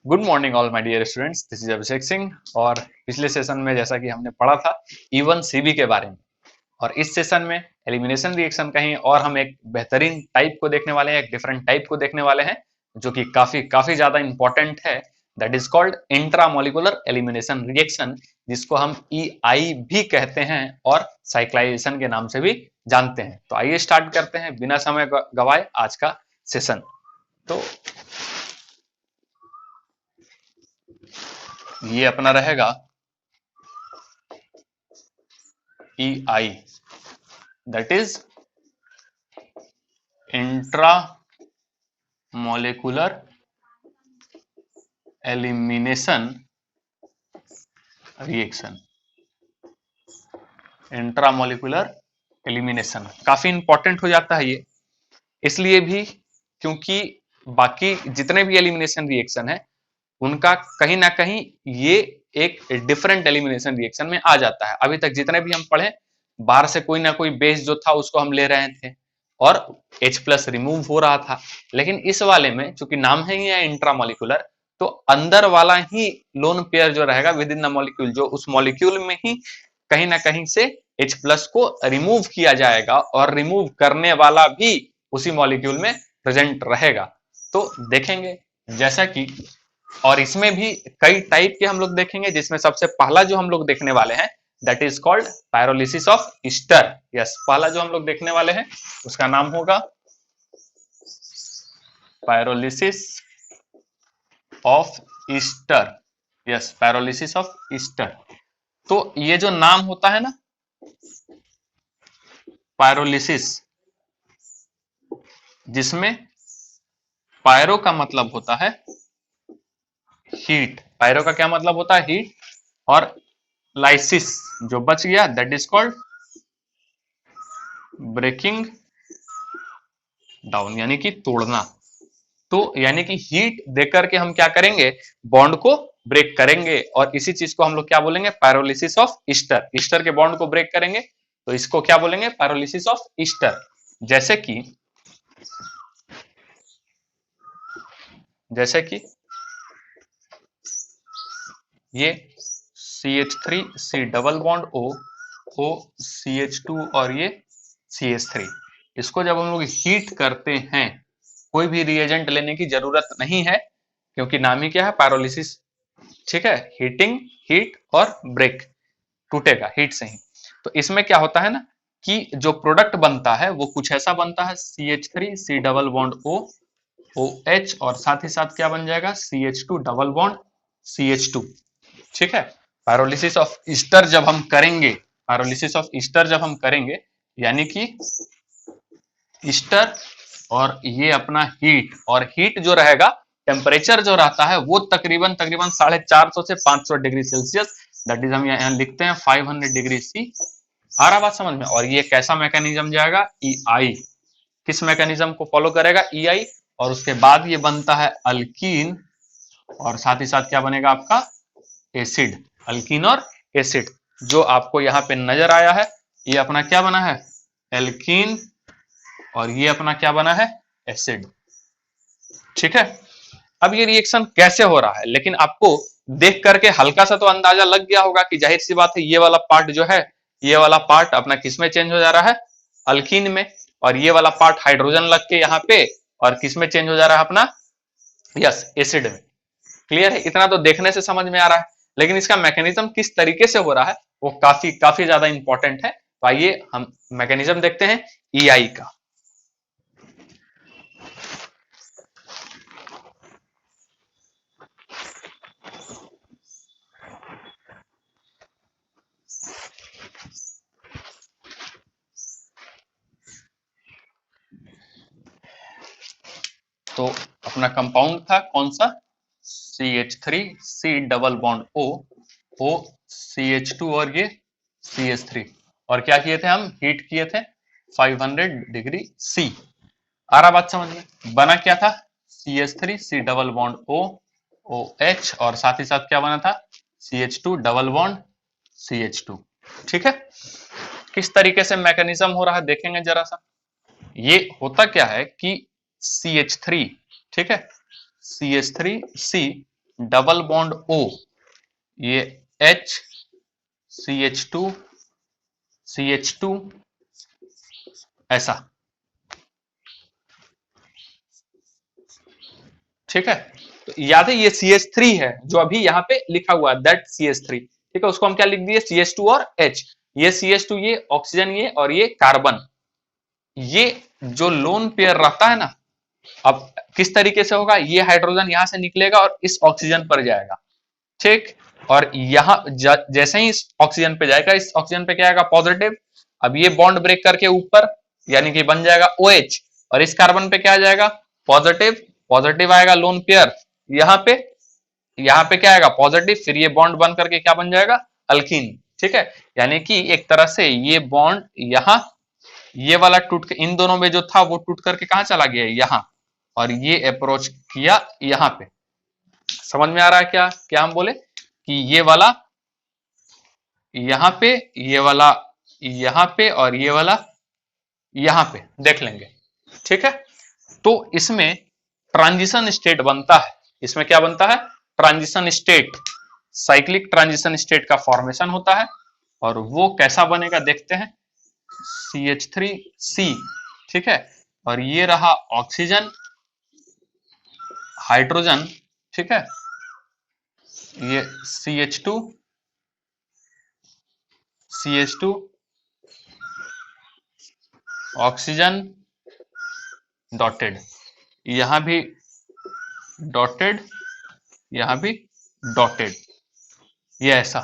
Good morning all my dear students, this is Abhishek Singh. और पिछले session में जैसा कि हमने पढ़ा था E1CB के बारे में, और इस सेशन में एलिमिनेशन रिएक्शन का ही और हम एक बेहतरीन टाइप को देखने वाले हैं, एक डिफरेंट टाइप को देखने वाले हैं जो कि काफी काफी ज्यादा इंपॉर्टेंट है। That is called intramolecular elimination reaction, जिसको हम EI भी कहते हैं और साइक्लाइजेशन के नाम से भी जानते हैं। तो आइए स्टार्ट करते हैं बिना समय गवाए आज का सेशन। तो ये अपना रहेगा EI, that is intramolecular elimination reaction। Intramolecular elimination काफी इंपॉर्टेंट हो जाता है ये, इसलिए भी क्योंकि बाकी जितने भी एलिमिनेशन रिएक्शन है उनका कहीं ना कहीं ये एक डिफरेंट एलिमिनेशन रिएक्शन में आ जाता है। अभी तक जितने भी हम पढ़े, बाहर से कोई ना कोई बेस जो था उसको हम ले रहे थे और H+ रिमूव हो रहा था, लेकिन इस वाले में चूंकि नाम है ये इंट्रामोलिकुलर, तो अंदर वाला ही लोन पेयर जो रहेगा विद इन द मॉलिक्यूल, जो उस मॉलिक्यूल में ही कहीं ना कहीं से H+ को रिमूव किया जाएगा और रिमूव करने वाला भी उसी मॉलिक्यूल में प्रेजेंट रहेगा। तो देखेंगे जैसा कि, और इसमें भी कई टाइप के हम लोग देखेंगे, जिसमें सबसे पहला जो हम लोग देखने वाले हैं that is called pyrolysis of Easter. Yes, पहला जो हम लोग देखने वाले हैं उसका नाम होगा pyrolysis of Easter. Yes, pyrolysis of Easter. तो ये जो नाम होता है ना, पायरोलिसिस, जिसमें पायरो का मतलब होता है हीट। पायरो का क्या मतलब होता है? हीट। और लाइसिस जो बच गया that is called breaking down, यानी कि तोड़ना। तो यानी कि हीट देकर के हम क्या करेंगे? बॉन्ड को ब्रेक करेंगे, और इसी चीज को हम लोग क्या बोलेंगे? Pyrolysis of Easter. ईस्टर के बॉन्ड को ब्रेक करेंगे तो इसको क्या बोलेंगे? Pyrolysis of Easter. जैसे कि ये CH3C double bond O CH2 और ये CH3, इसको जब हम लोग हीट करते हैं, कोई भी रिएजेंट लेने की जरूरत नहीं है क्योंकि नाम ही क्या है? पायरोलिसिस। ठीक है, हीटिंग, हीट और ब्रेक, टूटेगा हीट से ही। तो इसमें क्या होता है ना कि जो प्रोडक्ट बनता है वो कुछ ऐसा बनता है, CH3C double bond O OH, और साथ ही साथ क्या बन जाएगा? CH2 double bond CH2। ठीक है, पायरोलिसिस ऑफ ईस्टर जब हम करेंगे, पायरोलिसिस ऑफ ईस्टर जब हम करेंगे, यानी कि ईस्टर और ये अपना हीट, और हीट जो रहेगा, टेम्परेचर जो रहता है वो तकरीबन तकरीबन 450 से 500 डिग्री सेल्सियस, दैट इज हम यहाँ लिखते हैं 500 डिग्री C। आ रहा बात समझ में? और ये कैसा मैकेनिज्म जाएगा? EI। किस मैकेनिज्म को फॉलो करेगा? EI। और उसके बाद ये बनता है अल्कीन, और साथ ही साथ क्या बनेगा आपका? एसिड। अल्कीन और एसिड जो आपको यहाँ पे नजर आया है, ये अपना क्या बना है? एल्कीन, और ये अपना क्या बना है? एसिड। ठीक है, अब ये रिएक्शन कैसे हो रहा है, लेकिन आपको देख करके हल्का सा तो अंदाजा लग गया होगा कि जाहिर सी बात है ये वाला पार्ट जो है, ये वाला पार्ट अपना किसमें चेंज हो जा रहा है? अल्कीन में। और ये वाला पार्ट हाइड्रोजन लग के यहाँ पे, और किसमें चेंज हो जा रहा है अपना? यस, एसिड में। क्लियर है? इतना तो देखने से समझ में आ रहा है, लेकिन इसका मैकेनिज्म किस तरीके से हो रहा है वो काफी काफी ज्यादा इंपॉर्टेंट है। तो आइए हम मैकेनिज्म देखते हैं EI का। तो अपना कंपाउंड था कौन सा? CH3C double bond O CH2 और ये CH3, और क्या किए थे हम? हीट किए थे 500 डिग्री C। आ रहा बात समझ में? बना क्या था? CH3C double bond O OH, और साथ ही साथ क्या बना था? CH2 double bond CH2। ठीक है, किस तरीके से मैकेनिज्म हो रहा है देखेंगे जरा सा। ये होता क्या है कि CH3, ठीक है, CH3C डबल बॉन्ड O, ये H CH2 CH2 ऐसा, ठीक है। तो याद है ये CH3 है जो अभी यहाँ पे लिखा हुआ है, दैट CH3, ठीक है। उसको हम क्या लिख दिए, CH2 और H, ये CH2 ये ऑक्सीजन ये, और ये कार्बन। ये जो लोन पेयर रहता है ना, अब किस तरीके से होगा, ये हाइड्रोजन यहां से निकलेगा और इस ऑक्सीजन पर जाएगा, ठीक। और यहां जैसे ही इस ऑक्सीजन पे जाएगा, इस ऑक्सीजन पे क्या आएगा, पॉजिटिव। अब ये बॉन्ड ब्रेक करके ऊपर, यानी कि बन जाएगा OH, और इस कार्बन पे क्या आ जाएगा, पॉजिटिव। पॉजिटिव आएगा लोन पेयर, यहाँ पे क्या आएगा, पॉजिटिव, फिर ये बॉन्ड बन करके क्या बन जाएगा, अल्कीन, ठीक है। यानी कि एक तरह से ये बॉन्ड यहाँ, ये वाला टूट के इन दोनों में जो था वो टूट करके कहां चला गया, यहाँ, और ये अप्रोच किया यहाँ पे। समझ में आ रहा है क्या क्या हम बोले कि ये वाला यहाँ पे, ये वाला यहाँ पे, और ये वाला यहाँ पे, देख लेंगे, ठीक है। तो इसमें ट्रांजिशन स्टेट बनता है, इसमें क्या बनता है, transition state, cyclic transition state का फॉर्मेशन होता है। और वो कैसा बनेगा देखते हैं, CH3C, ठीक है। और ये रहा ऑक्सीजन, हाइड्रोजन, ठीक है, ये CH2 ऑक्सीजन डॉटेड, यहां भी डॉटेड, यहां भी डॉटेड, ये ऐसा।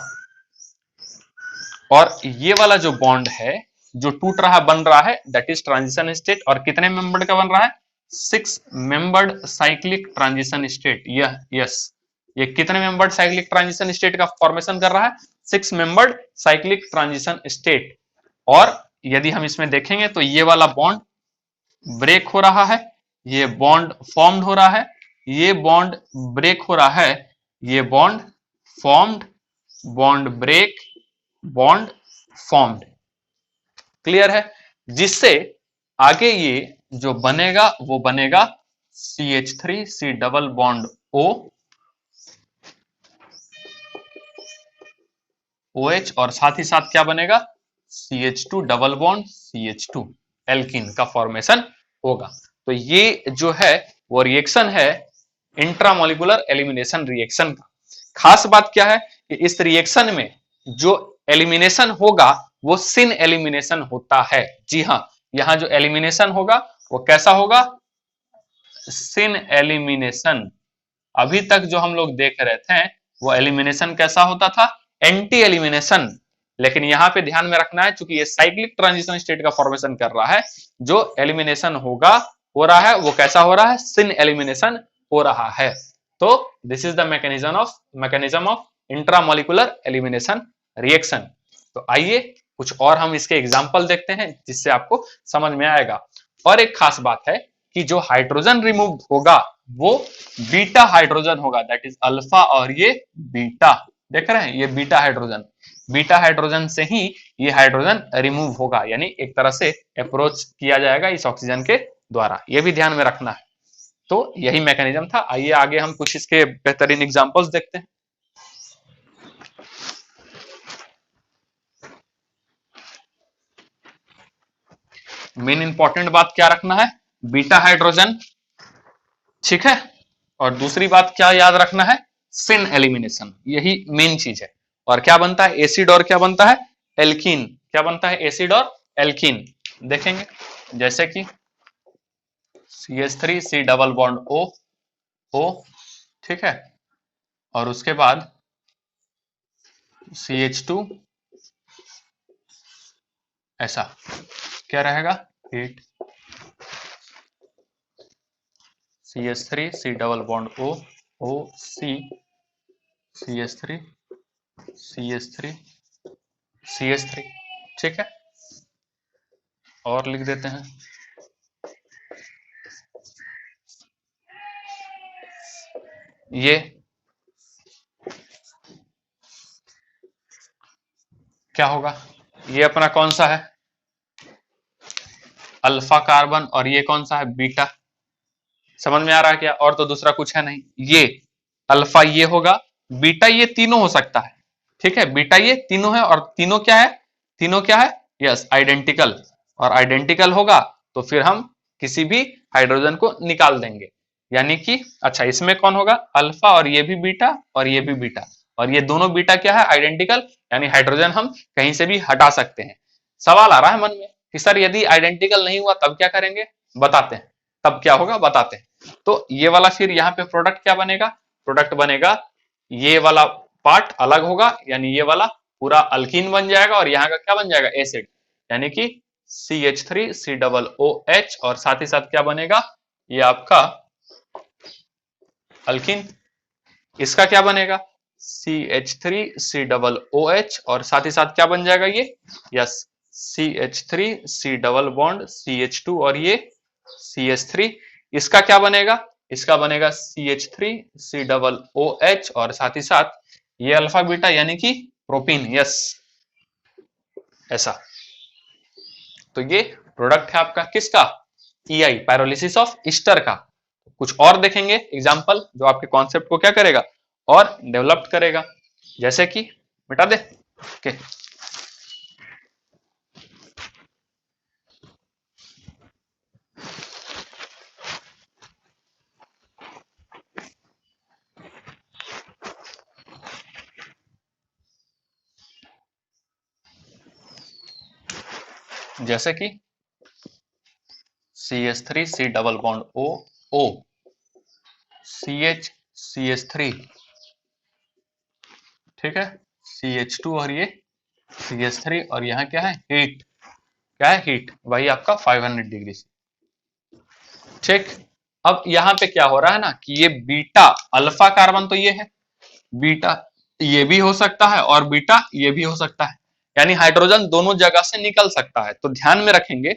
और ये वाला जो बॉन्ड है जो टूट रहा बन रहा है, दैट इज ट्रांजिशन स्टेट। और कितने मेंबर्ड का बन रहा है, 6 मेंबर्ड साइक्लिक ट्रांजिशन स्टेट। यह यस, ये कितने मेंबर्ड साइक्लिक ट्रांजिशन स्टेट का फॉर्मेशन कर रहा है, 6 मेंबर्ड साइक्लिक ट्रांजिशन स्टेट। और यदि हम इसमें देखेंगे तो ये वाला बॉन्ड ब्रेक हो रहा है, ये बॉन्ड फॉर्म्ड हो रहा है, ये बॉन्ड ब्रेक हो रहा है, ये bond formed, bond break, bond formed, clear है। जिससे आगे ये जो बनेगा वो बनेगा CH3C double bond O, OH, और साथ ही साथ क्या बनेगा, CH2 double bond CH2, alkene का फॉर्मेशन होगा। तो ये जो है वो रिएक्शन है इंट्रामोलिकुलर एलिमिनेशन रिएक्शन का। खास बात क्या है कि इस रिएक्शन में जो एलिमिनेशन होगा वो सिन एलिमिनेशन होता है। जी हाँ, यहां जो एलिमिनेशन होगा वो कैसा होगा, सिन एलिमिनेशन। अभी तक जो हम लोग देख रहे थे वो एलिमिनेशन कैसा होता था, एंटी एलिमिनेशन। लेकिन यहां पे ध्यान में रखना है, चूंकि ये साइक्लिक ट्रांजिशन स्टेट का फॉर्मेशन कर रहा है, जो एलिमिनेशन होगा हो रहा है वो कैसा हो रहा है, सिन एलिमिनेशन हो रहा है। तो this is the mechanism of intramolecular elimination reaction. तो आइए कुछ और हम इसके एग्जाम्पल देखते हैं जिससे आपको समझ में आएगा। और एक खास बात है कि जो हाइड्रोजन रिमूव होगा वो बीटा हाइड्रोजन होगा, दैट इज अल्फा, और ये बीटा, देख रहे हैं ये बीटा हाइड्रोजन, बीटा हाइड्रोजन से ही ये हाइड्रोजन रिमूव होगा, यानी एक तरह से अप्रोच किया जाएगा इस ऑक्सीजन के द्वारा, ये भी ध्यान में रखना है। तो यही मैकेनिज्म था। आइए आगे हम कुछ इसके बेहतरीन एग्जांपल्स देखते हैं। मेन इंपॉर्टेंट बात क्या रखना है, बीटा हाइड्रोजन, ठीक है। और दूसरी बात क्या याद रखना है, सिन एलिमिनेशन, यही मेन चीज है। और क्या बनता है एसिड, और क्या बनता है एल्कीन, क्या बनता है एसिड और एल्कीन, देखेंगे। जैसे कि CH3C डबल बॉन्ड O, ठीक है, और उसके बाद CH2 ऐसा, क्या रहेगा 8, CH3C double bond O C, CH3 CH3 CH3, ठीक है। और लिख देते हैं ये क्या होगा, ये अपना कौन सा है अल्फा कार्बन, और ये कौन सा है बीटा। समझ में आ रहा है क्या, और तो दूसरा कुछ है नहीं। अल्फा ये होगा, बीटा ये तीनों हो सकता है, ठीक है, बीटा ये तीनों है, और तीनों क्या है, तीनों क्या है, यस आइडेंटिकल, और आइडेंटिकल होगा तो फिर हम किसी भी हाइड्रोजन को निकाल देंगे, यानी कि अच्छा इसमें कौन होगा, अल्फा, और ये भी बीटा, और ये भी बीटा, और ये दोनों बीटा क्या है, आइडेंटिकल, यानी हाइड्रोजन हम कहीं से भी हटा सकते हैं। सवाल आ रहा है मन में कि सर यदि आइडेंटिकल नहीं हुआ तब क्या करेंगे, बताते हैं, तब क्या होगा बताते हैं। तो ये वाला फिर यहाँ पे प्रोडक्ट क्या बनेगा, प्रोडक्ट बनेगा, ये वाला पार्ट अलग होगा, यानी ये वाला पूरा अल्कीन बन जाएगा, और यहाँ का क्या बन जाएगा, एसिड, यानी कि CH3COOH, और साथ ही साथ क्या बनेगा, ये आपका अल्कीन, इसका क्या बनेगा, CH3COOH, और साथ ही साथ क्या बन जाएगा ये, yes CH3C double bond CH2, और ये CH3, इसका क्या बनेगा, इसका बनेगा CH3C OOH, और साथ ही साथ ये अल्फा बीटा यानी कि प्रोपीन, यस ऐसा। तो ये प्रोडक्ट है आपका किसका, EI पायरोलिसिस ऑफ ईस्टर का। कुछ और देखेंगे एग्जांपल जो आपके कॉन्सेप्ट को क्या करेगा और डेवलप करेगा, जैसे कि मिटा दे, ओके जैसे कि CH3C double bond O CH CH3, ठीक है, CH2, और ये CH3, और यहाँ क्या है, हीट, क्या है, हीट, वही आपका 500 डिग्री से, ठीक। अब यहाँ पे क्या हो रहा है ना कि ये बीटा अल्फा कार्बन तो ये है, बीटा ये भी हो सकता है, और बीटा ये भी हो सकता है, यानी हाइड्रोजन दोनों जगह से निकल सकता है। तो ध्यान में रखेंगे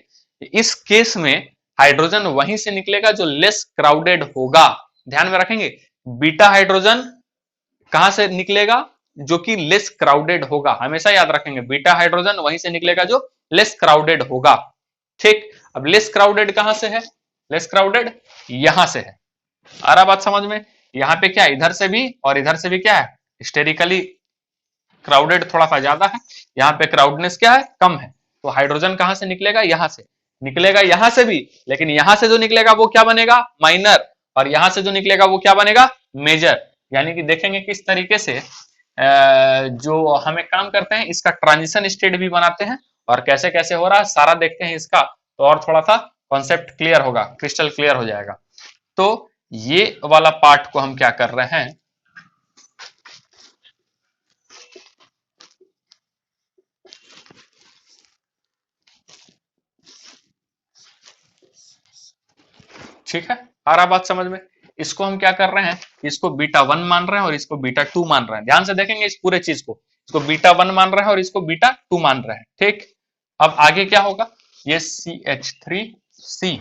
इस केस में हाइड्रोजन वहीं से निकलेगा जो लेस क्राउडेड होगा, ध्यान में रखेंगे, बीटा हाइड्रोजन कहां से निकलेगा, जो कि लेस क्राउडेड होगा, हमेशा याद रखेंगे बीटा हाइड्रोजन वहीं से निकलेगा जो लेस क्राउडेड होगा, ठीक। अब लेस क्राउडेड कहां से है, लेस क्राउडेड यहां से है, आ रहा बात समझ में, यहाँ पे क्या इधर से भी और इधर से भी क्या है, हिस्टेरिकली क्राउडेड थोड़ा सा ज्यादा है, यहाँ पे क्राउडनेस क्या है, कम है। तो हाइड्रोजन कहां से निकलेगा, यहां से निकलेगा, यहां से भी, लेकिन यहां से जो निकलेगा वो क्या बनेगा, माइनर, और यहां से जो निकलेगा वो क्या बनेगा, मेजर। यानी कि देखेंगे किस तरीके से जो हमें काम करते हैं इसका ट्रांजिशन स्टेट भी बनाते हैं, और कैसे कैसे हो रहा है सारा देखते हैं इसका, तो और थोड़ा सा कॉन्सेप्ट क्लियर होगा, क्रिस्टल क्लियर हो जाएगा। तो ये वाला पार्ट को हम क्या कर रहे हैं, ठीक है, आ रहा बात समझ में, इसको हम क्या कर रहे हैं, इसको बीटा 1 मान रहे हैं और इसको बीटा 2 मान रहे हैं, ध्यान से देखेंगे इस पूरे चीज को, इसको बीटा 1 मान रहे हैं और इसको बीटा 2 मान रहे हैं, ठीक। अब आगे क्या होगा, ये CH3C,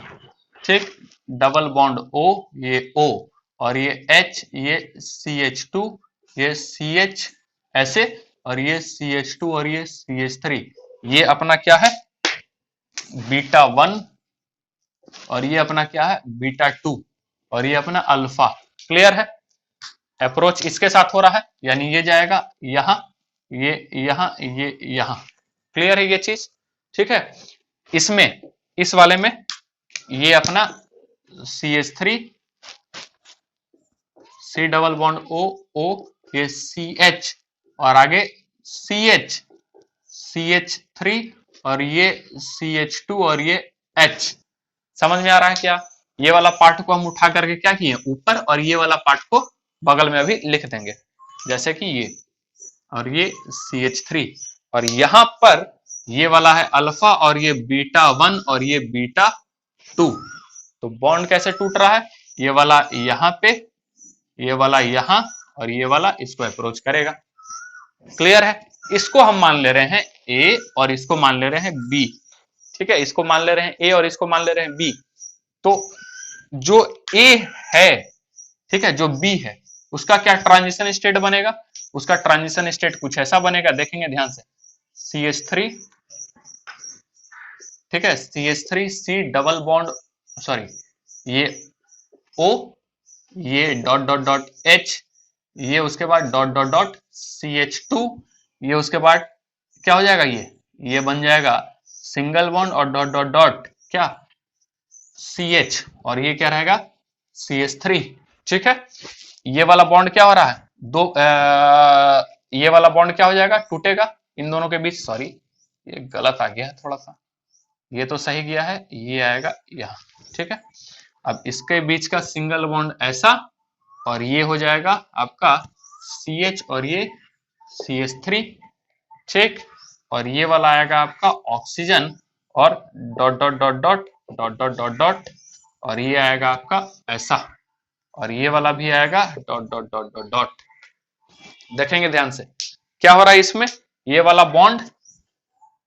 ठीक, डबल बॉन्ड O, ये O, और ये H, ये CH2, ये CH, ऐसे, और ये CH2, और ये CH3, ये अपना क्या है, बीटा 1, और ये अपना क्या है, बीटा 2, और ये अपना अल्फा, क्लियर है। अप्रोच इसके साथ हो रहा है, यानी ये जाएगा यहां, ये यहां, ये यहां, क्लियर है ये चीज, ठीक है। इसमें इस वाले में ये अपना CH3 C double bond O O, ये CH, और आगे CH CH3, और ये CH2, और ये H, समझ में आ रहा है क्या, ये वाला पार्ट को हम उठा करके क्या किए ऊपर, और ये वाला पार्ट को बगल में अभी लिख देंगे, जैसे कि ये, और ये CH3, और यहां पर ये वाला है अल्फा, और ये बीटा 1, और ये बीटा 2। तो बॉन्ड कैसे टूट रहा है, ये वाला यहां पे, ये वाला यहां, और ये वाला इसको अप्रोच करेगा, क्लियर है। इसको हम मान ले रहे हैं A, और इसको मान ले रहे हैं B, ठीक है, इसको मान ले रहे हैं A और इसको मान ले रहे हैं B। तो जो A है, ठीक है, जो B है उसका क्या ट्रांजिशन स्टेट बनेगा, उसका ट्रांजिशन स्टेट कुछ ऐसा बनेगा, देखेंगे ध्यान से, CH3, ठीक है, CH3C डबल बॉन्ड, सॉरी, ये O, ये डॉट डॉट डॉट H, ये उसके बाद डॉट डॉट डॉट CH2, ये उसके बाद क्या हो जाएगा, ये बन जाएगा सिंगल बॉन्ड और डॉट डॉट डॉट क्या CH, और ये क्या रहेगा CH3। ठीक है, ये वाला बॉन्ड क्या हो रहा है, ये वाला बॉन्ड क्या हो जाएगा, टूटेगा इन दोनों के बीच। सॉरी, ये गलत आ गया है थोड़ा सा, ये तो सही किया है, ये आएगा यहाँ। ठीक है, अब इसके बीच का सिंगल बॉन्ड ऐसा, और ये हो जाएगा आपका CH और ये CH3। ठीक, और ये वाला आएगा आपका ऑक्सीजन और dot dot dot dot dot dot dot dot, और ये आएगा आपका ऐसा, और ये वाला भी आएगा dot dot dot dot dot. देखेंगे ध्यान से क्या हो रहा है इसमें, ये वाला बॉन्ड,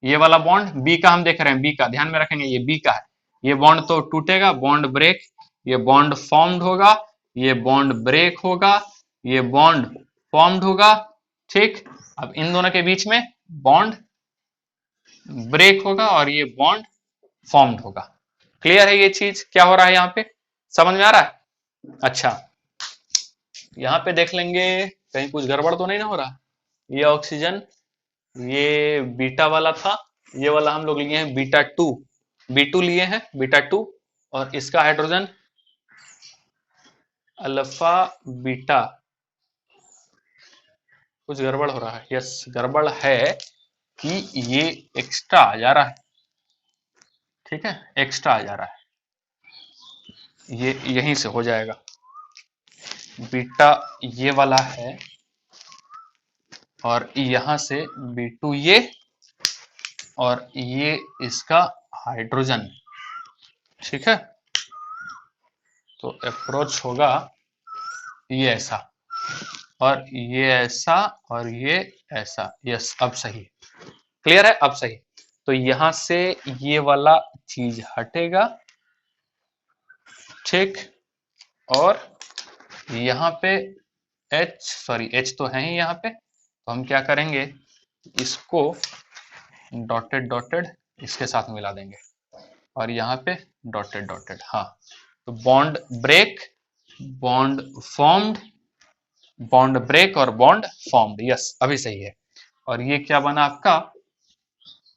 ये वाला बॉन्ड बी का हम देख रहे हैं, बी का ध्यान में रखेंगे, ये बी का है, ये बॉन्ड तो टूटेगा, बॉन्ड ब्रेक, ये बॉन्ड फॉर्म्ड होगा, ये बॉन्ड ब्रेक होगा, ये बॉन्ड फॉर्म्ड होगा। ठीक, अब इन दोनों के बीच में बॉन्ड ब्रेक होगा और ये बॉन्ड फॉर्म्ड होगा। क्लियर है ये चीज क्या हो रहा है यहाँ पे, समझ में आ रहा है। अच्छा, यहाँ पे देख लेंगे कहीं कुछ गड़बड़ तो नहीं ना हो रहा। ये ऑक्सीजन, ये बीटा वाला था, ये वाला हम लोग लिए हैं बीटा 2, B2 लिए हैं बीटा 2, और इसका हाइड्रोजन अल्फा बीटा। कुछ गड़बड़ हो रहा है, यस गड़बड़ है कि ये एक्स्ट्रा आ जा रहा है। ठीक है, एक्स्ट्रा आ जा रहा है, ये यहीं से हो जाएगा, बीटा ये वाला है और यहां से B2 ये, और ये इसका हाइड्रोजन। ठीक है, तो अप्रोच होगा ये ऐसा, और ये ऐसा, और ये ऐसा। यस, अब सही, क्लियर है, अब सही। तो यहां से ये वाला चीज हटेगा। ठीक, और यहाँ पे H तो है ही यहाँ पे, तो हम क्या करेंगे, इसको डॉटेड डॉटेड इसके साथ मिला देंगे, और यहाँ पे डॉटेड डॉटेड। हाँ, तो bond break, bond formed, bond break और बॉन्ड फॉर्म्ड। यस, अभी सही है। और ये क्या बना आपका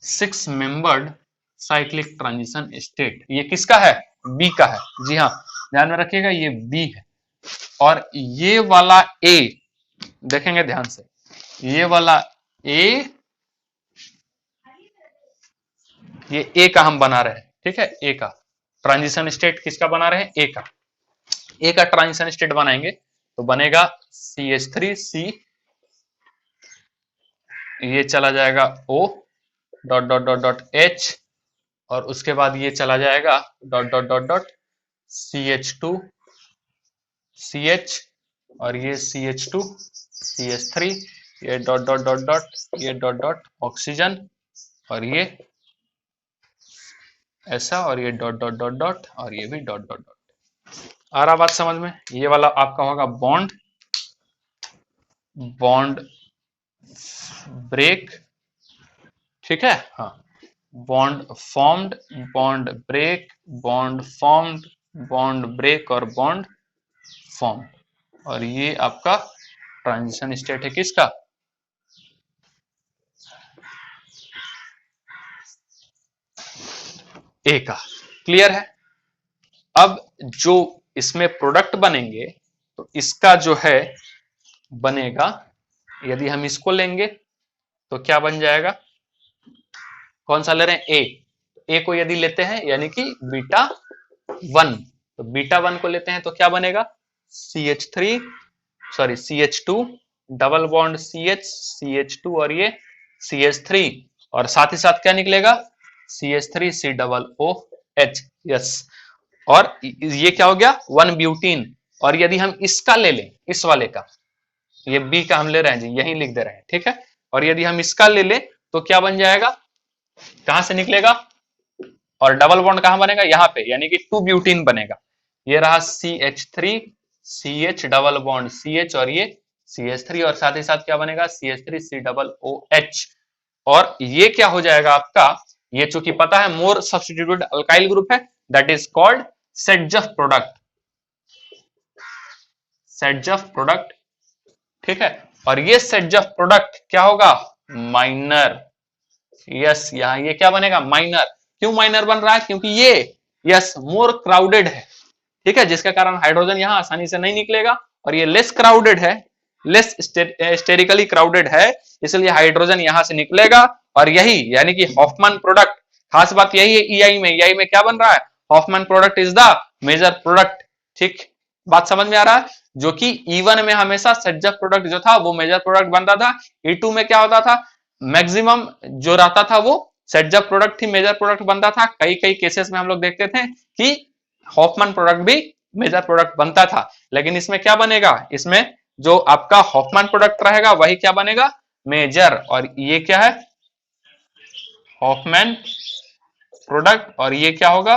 6 मेंबर्ड साइक्लिक ट्रांजिशन स्टेट। ये किसका है, बी का है। जी हाँ, ध्यान में रखिएगा ये बी है, और ये वाला ए, देखेंगे ध्यान से, ये वाला ए, ये ए का हम बना रहे हैं। ठीक है, ए का ट्रांजिशन स्टेट किसका बना रहे हैं, ए का। ए का ट्रांजिशन स्टेट बनाएंगे तो बनेगा CH3C, ये चला जाएगा O dot dot dot dot H, और उसके बाद ये चला जाएगा dot dot dot dot CH2 CH, और ये CH2 CH3, ये डॉट डॉट डॉट डॉट, ये डॉट डॉट ऑक्सीजन, और ये ऐसा, और ये डॉट डॉट डॉट डॉट, और ये भी डॉट डॉट डॉट। आ रहा बात समझ में। ये वाला आपका होगा बॉन्ड, बॉन्ड ब्रेक। ठीक है, हाँ, bond formed, bond break, bond formed, bond break और बॉन्ड फॉर्म्ड, और ये आपका ट्रांजिशन स्टेट है किसका, ए का। क्लियर है। अब जो इसमें प्रोडक्ट बनेंगे, तो इसका जो है बनेगा, यदि हम इसको लेंगे तो क्या बन जाएगा, कौन सा ले रहे हैं, ए को यदि लेते हैं यानी कि बीटा 1, तो बीटा 1 को लेते हैं तो क्या बनेगा CH2 डबल बॉन्ड CH2 और ये CH3, और साथ ही साथ क्या निकलेगा CH3C डबल OH। यस, और ये क्या हो गया 1 ब्यूटीन। और यदि हम इसका ले लें, इस वाले का, ये बी का हम ले रहे हैं जी, यही लिख दे रहे हैं। ठीक है, और यदि हम इसका ले लें तो क्या बन जाएगा, कहां से निकलेगा, और डबल बॉन्ड कहां बनेगा, यहाँ पे, यानी कि 2 ब्यूटीन बनेगा। ये रहा CH3CH डबल बॉन्ड CH, और ये CH3, और साथ ही साथ क्या बनेगा CH3C डबल OH। और ये क्या हो जाएगा आपका, ये चूंकि पता है मोर सब्स्टिट्यूटेड अल्काइल ग्रुप है, that is called Saytzeff product. Saytzeff product ठीक है। और ये सेट ऑफ प्रोडक्ट क्या होगा, माइनर। यस, यहाँ ये क्या बनेगा, माइनर। क्यों माइनर बन रहा है, क्योंकि ये यस मोर क्राउडेड है, ठीक है, जिसके कारण हाइड्रोजन यहां आसानी से नहीं निकलेगा। और ये लेस क्राउडेड है, लेस स्टेरिकली क्राउडेड है, इसलिए हाइड्रोजन यहां से निकलेगा। और यही यानी कि हॉफमैन प्रोडक्ट, खास बात यही है ईआई में, ईआई में क्या बन रहा है, Hofmann product is the major product. ठीक, बात समझ में आ रहा है। जो कि E1 में हमेशा सज्जक प्रोडक्ट जो था वो मेजर प्रोडक्ट बनता था, E2 में क्या होता था, मैक्सिमम जो रहता था वो सज्जक प्रोडक्ट ही मेजर प्रोडक्ट बनता था। कई कई केसेस में हम लोग देखते थे कि हॉफमैन प्रोडक्ट भी मेजर प्रोडक्ट बनता था। लेकिन इसमें क्या बनेगा, इसमें जो आपका हॉफमैन प्रोडक्ट रहेगा वही क्या बनेगा, मेजर। और ये क्या है, हॉफमैन प्रोडक्ट, और ये क्या होगा,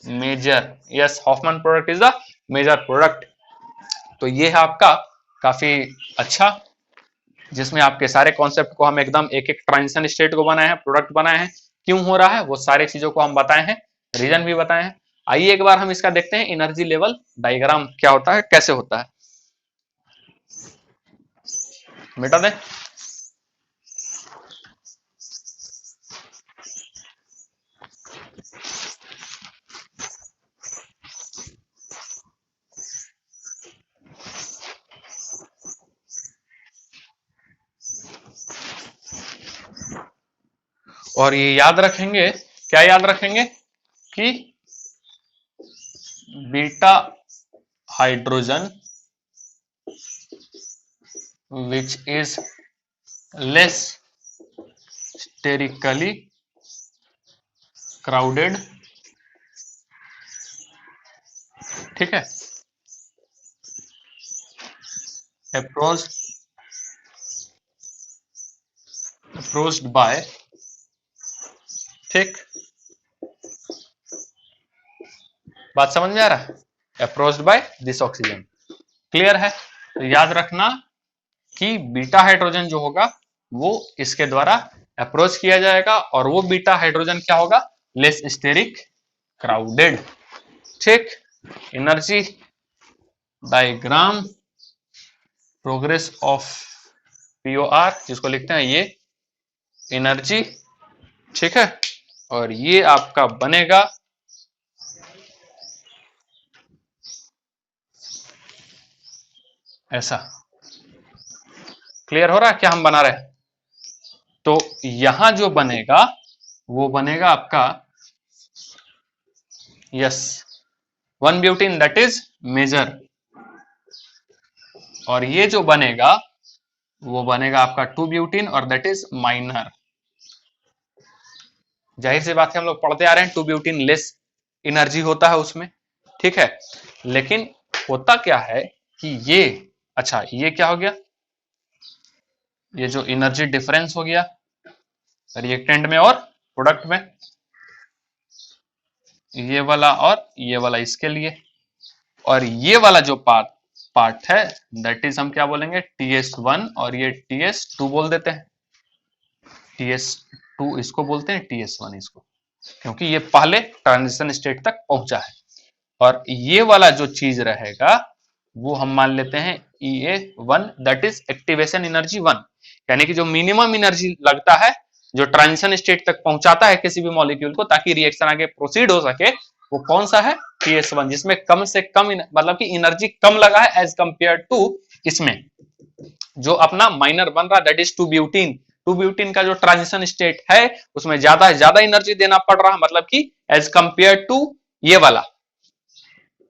major. Yes, Hofmann product is the major product. तो ये है आपका काफी अच्छा, जिसमें आपके सारे कॉन्सेप्ट को हम एकदम एक एक ट्रांजिशन स्टेट को बनाए हैं, प्रोडक्ट बनाए हैं, क्यों हो रहा है वो सारे चीजों को हम बताए हैं, रीजन भी बताए हैं। आइए एक बार हम इसका देखते हैं एनर्जी लेवल डायग्राम क्या होता है, कैसे होता है। मिटा दे। और ये याद रखेंगे, क्या याद रखेंगे, कि beta hydrogen which is less sterically crowded, ठीक है, approached by, ठीक, बात समझ में आ रहा है, approached by this oxygen. Clear है। तो याद रखना कि बीटा हाइड्रोजन जो होगा वो इसके द्वारा अप्रोच किया जाएगा, और वो बीटा हाइड्रोजन क्या होगा, लेस स्टेरिक क्राउडेड। ठीक, एनर्जी डायग्राम, प्रोग्रेस ऑफ पीओआर जिसको लिखते हैं ये एनर्जी, ठीक है। और ये आपका बनेगा ऐसा। क्लियर हो रहा है क्या हम बना रहे हैं। तो यहां जो बनेगा वो बनेगा आपका yes 1 butene that is major, और ये जो बनेगा वो बनेगा आपका 2 ब्यूटीन और दैट इज माइनर। जाहिर सी बात है हम लोग पढ़ते आ रहे हैं 2 ब्यूटीन लेस एनर्जी होता है उसमें, ठीक है। लेकिन होता क्या है कि ये, अच्छा ये क्या हो गया, ये जो एनर्जी डिफरेंस हो गया रिएक्टेंट में और प्रोडक्ट में, ये वाला और ये वाला इसके लिए। और ये वाला जो पार्ट है दैट इज हम क्या बोलेंगे TS1, और ये TS2 बोल देते हैं, TS2 इसको बोलते हैं, TS1 इसको, क्योंकि ये पहले ट्रांजिशन स्टेट तक पहुंचा है। और ये वाला जो चीज रहेगा वो हम मान लेते हैं EA1 that is activation energy 1, यानी कि जो मिनिमम एनर्जी लगता है जो ट्रांजिशन स्टेट तक पहुंचाता है किसी भी मॉलिक्यूल को ताकि रिएक्शन आगे प्रोसीड हो सके, वो कौन सा है, TS1, जिसमें कम से कम मतलब कि एनर्जी कम लगा है एज कंपेयर टू इसमें जो अपना माइनर बन रहा है दैट इज 2 ब्यूटीन। 2 ब्यूटीन का जो ट्रांजिशन स्टेट है उसमें ज्यादा एनर्जी देना पड़ रहा है, मतलब कि एज कंपेयर टू ये वाला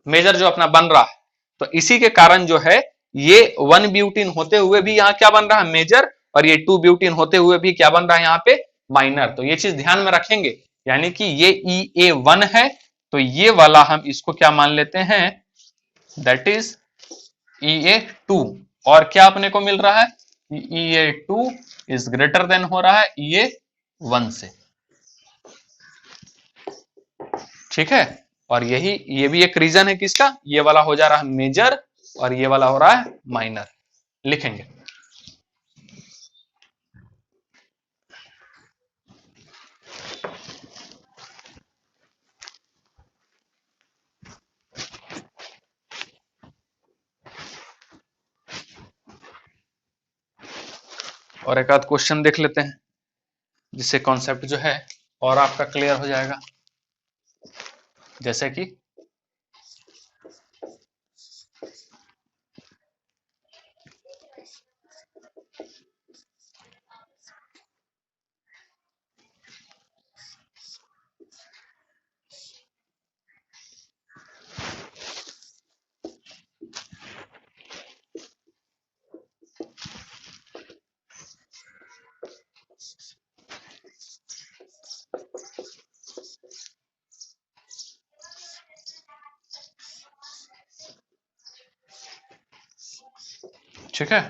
मेजर जो अपना बन रहा है। तो इसी के कारण जो है ये 1 ब्यूटीन होते हुए भी यहाँ क्या बन रहा है, मेजर, और ये 2 ब्यूटीन होते हुए भी क्या बन रहा है यहाँ पे, माइनर। तो ये चीज ध्यान में रखेंगे, यानी कि ये EA1 है तो ये वाला हम इसको क्या मान लेते हैं, दैट इज EA2। और क्या अपने को मिल रहा है, EA2 इज ग्रेटर देन हो रहा है EA1 से, ठीक है। और यही ये भी एक रीजन है किसका, ये वाला हो जा रहा है मेजर और ये वाला हो रहा है माइनर, लिखेंगे। और एक आध क्वेश्चन देख लेते हैं जिससे कॉन्सेप्ट जो है और आपका क्लियर हो जाएगा। जैसे कि ठीक है,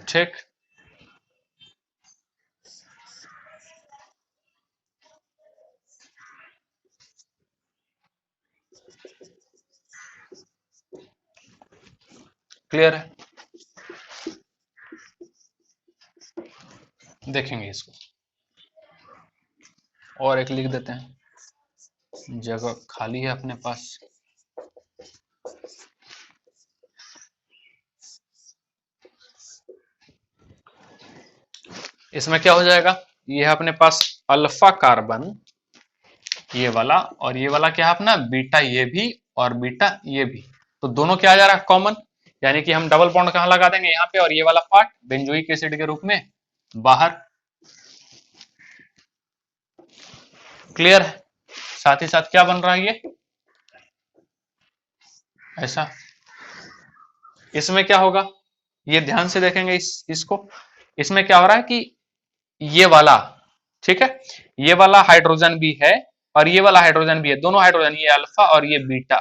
ठीक। क्लियर है, देखेंगे इसको और एक लिख देते हैं, जगह खाली है अपने पास। इसमें क्या हो जाएगा, ये है अपने पास अल्फा कार्बन ये वाला, और ये वाला क्या है अपना बीटा ये भी और बीटा ये भी, तो दोनों क्या आ जा रहा है कॉमन, यानी कि हम डबल बॉन्ड कहां लगा देंगे यहाँ पे, और ये वाला पार्ट बेंजोइक एसिड के रूप में बाहर। क्लियर है, साथ ही साथ क्या बन रहा है ये ऐसा। इसमें क्या होगा, ये ध्यान से देखेंगे इसको, इसमें क्या हो रहा है कि ये वाला, ठीक है, ये वाला हाइड्रोजन भी है और ये वाला हाइड्रोजन भी है, दोनों हाइड्रोजन, ये अल्फा और ये बीटा,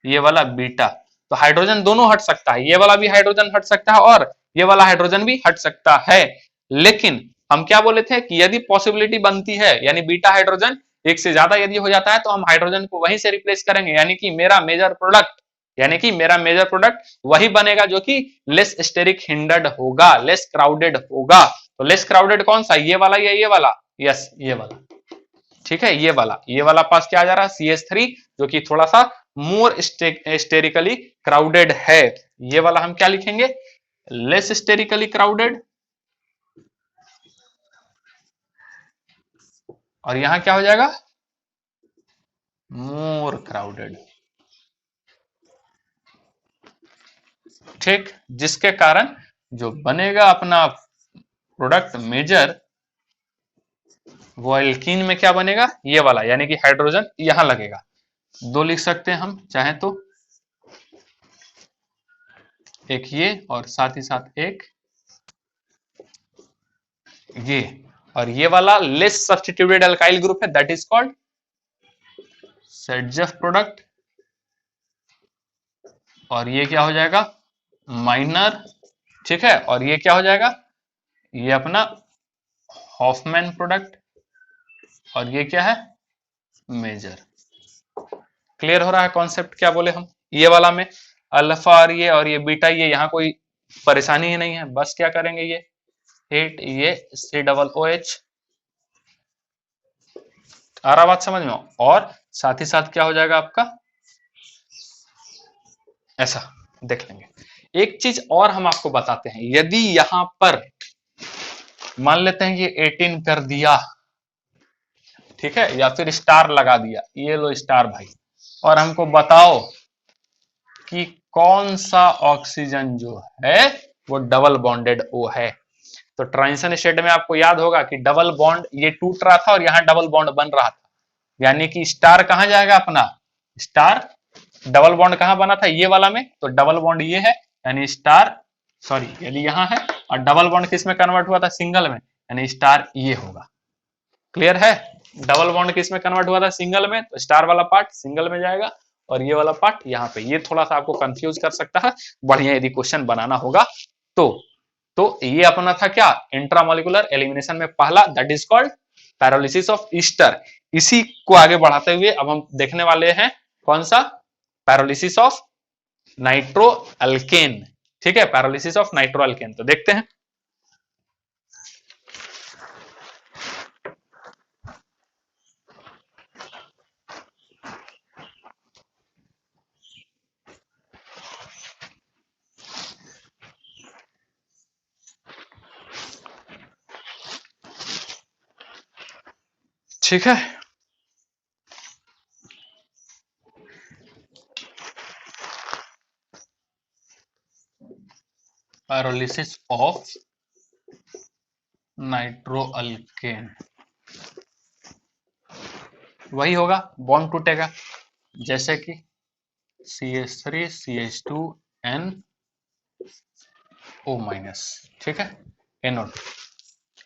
ये वाला बीटा, तो हाइड्रोजन दोनों हट सकता है, ये वाला भी हाइड्रोजन हट सकता है और ये वाला हाइड्रोजन भी हट सकता है। लेकिन हम क्या बोले थे कि यदि पॉसिबिलिटी बनती है, यानी बीटा हाइड्रोजन एक से ज्यादा यदि हो जाता है तो हम हाइड्रोजन को वहीं से रिप्लेस करेंगे, यानी कि मेरा मेजर प्रोडक्ट, यानी कि मेरा मेजर प्रोडक्ट वही बनेगा जो कि लेस स्टेरिक हिंडर्ड होगा, लेस क्राउडेड होगा। तो लेस क्राउडेड कौन सा, ये वाला या ये वाला, यस ये वाला, ठीक है, ये वाला पास क्या आ जा रहा है CH3, जो कि थोड़ा सा मोर स्टेरिकली क्राउडेड है। ये वाला हम क्या लिखेंगे, लेस स्टेरिकली क्राउडेड, और यहां क्या हो जाएगा मोर क्राउडेड, ठीक, जिसके कारण जो बनेगा अपना प्रोडक्ट मेजर, वो एल्कीन में क्या बनेगा ये वाला, यानी कि हाइड्रोजन यहां लगेगा। दो लिख सकते हैं हम चाहे तो, एक ये और साथ ही साथ एक ये, और ये वाला लेस सब्स्टिट्यूटेड अल्काइल ग्रुप है, दैट इज कॉल्ड सेडजेफ प्रोडक्ट, और ये क्या हो जाएगा माइनर, ठीक है, और ये क्या हो जाएगा ये अपना हॉफमैन प्रोडक्ट, और ये क्या है मेजर। क्लियर हो रहा है कॉन्सेप्ट, क्या बोले हम, ये वाला में अल्फा और ये बीटा, ये यहाँ कोई परेशानी ही नहीं है, बस क्या करेंगे ये हिट ये COOH, आ रहा बात समझ में, और साथ ही साथ क्या हो जाएगा आपका ऐसा, देख लेंगे। एक चीज और हम आपको बताते हैं, यदि यहां पर मान लेते हैं ये 18 कर दिया, ठीक है, या फिर स्टार लगा दिया, ये लो स्टार भाई, और हमको बताओ कि कौन सा ऑक्सीजन जो है वो डबल बॉन्डेड O है। तो ट्रांजिशन स्टेट में आपको याद होगा कि डबल बॉन्ड ये टूट रहा था और यहां डबल बॉन्ड बन रहा था, यानी कि स्टार कहां जाएगा अपना, स्टार डबल बॉन्ड कहां बना था ये वाला में, तो डबल बॉन्ड ये है, यानी स्टार, सॉरी यदि यहां है, और डबल बॉन्ड किस में कन्वर्ट हुआ था सिंगल में, यानी स्टार ये होगा। क्लियर है, डबल बॉन्ड किस में कन्वर्ट हुआ था सिंगल में, तो स्टार वाला पार्ट सिंगल में जाएगा और ये वाला पार्ट यहाँ पे, ये थोड़ा सा आपको कंफ्यूज कर सकता है, बढ़िया यदि क्वेश्चन बनाना होगा तो ये अपना था क्या इंट्रामोलिकुलर एलिमिनेशन में पहला, that is called pyrolysis of ester. इसी को आगे बढ़ाते हुए अब हम देखने वाले हैं कौन सा, पैरोलिसिस ऑफ नाइट्रो अल्केन, ठीक है, पैरोलिसिस ऑफ नाइट्रो अल्केन। तो देखते हैं, ठीक है। पायरोलिसिस ऑफ नाइट्रोअल्केन, वही होगा, बॉन्ड टूटेगा जैसे कि CH3 CH2 NO-, ठीक है, NO2।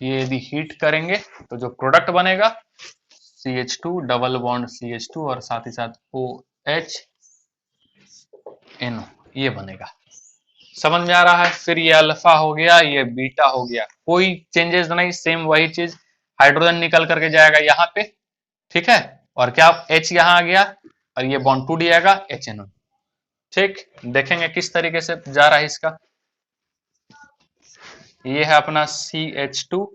ये यदि हीट करेंगे तो जो प्रोडक्ट बनेगा CH2 डबल बॉन्ड CH2 और साथ ही साथ OH NO, ये बनेगा। समझ में आ रहा है? फिर ये अल्फा हो गया, ये बीटा हो गया, कोई चेंजेस नहीं, सेम वही चीज। हाइड्रोजन निकल करके जाएगा यहाँ पे, ठीक है, और क्या H यहाँ आ गया और ये बॉन्ड टूट जाएगा HNO। ठीक, देखेंगे किस तरीके से जा रहा है इसका। ये है अपना CH2,